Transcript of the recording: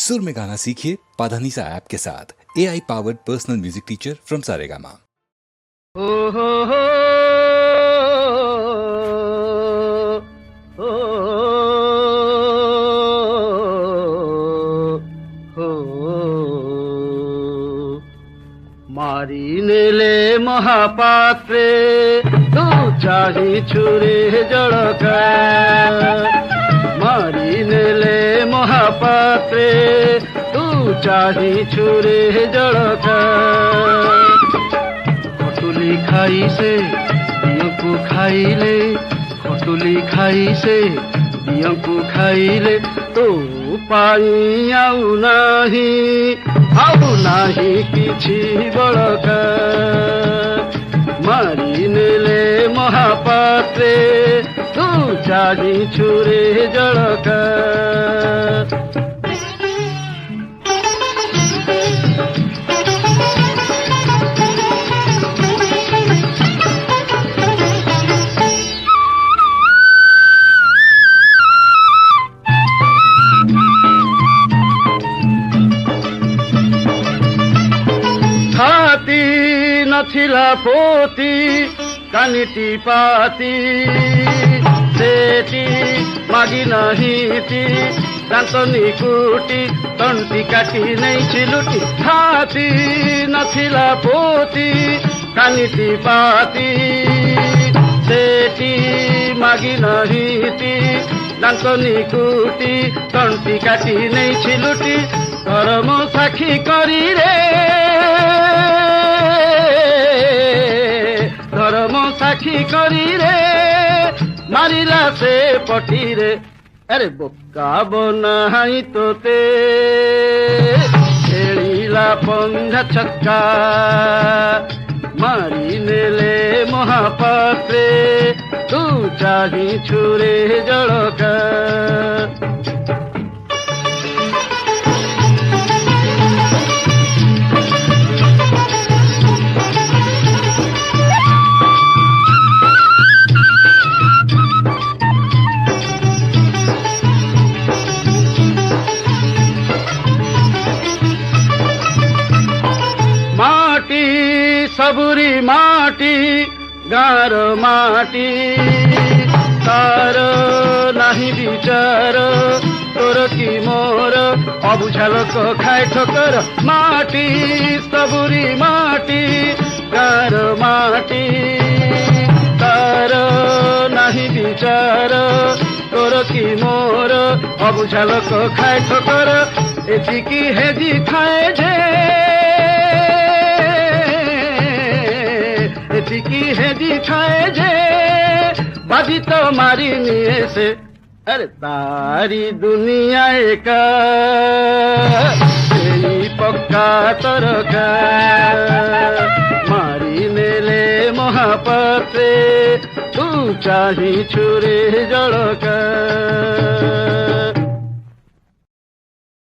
सुर में गाना सीखिए पाधानीसा ऐप के साथ। AI powered personal music teacher from Saregama. हो हो हो हो हो मारिनेले महापात्रे तू चाही छुरे जड़का मारिनेले महापात्रे तू चाही छुरे जड़का खटुली खाई से दियंकु खाइले खटुली खाई से दियंकु खाइले तो पाई आउ नाही किछि बड़का मारी नेले महापात्रे तू चाही छुरे जड़का नथिला पोती कानिटी पाती सेटी मागी नहीती दांतनी कुटी तंटी काटी नहीं छिलुटी हाथी नथिला पोती कानिटी पाती सेटी मागी नहीती दांतनी कुटी तंटी काटी नहीं छिलुटी धर्म साखी करी रे धर्म साखी करी रे मारिला से पटी रे अरे बोका बनाई तोते खेलिला पंजा छक्का मारी नेले महापात्रे तू चाही छुरे जड़का सबुरी माटी गार माटी तार नाही विचार तोर की मोर अबुझा लोक खाए ठोकर माटी सबुरी माटी गार माटी तार नाही विचार तोर की मोर अबुझा लोक खाए ठोकर एतिकी हेजी खाए जे की हेदी खाए जे बाजी तो मारी निये से अरे तारी दुनिया एका पक्का तरका मारी नेले महापात्रे तू चाही छुरे जड़का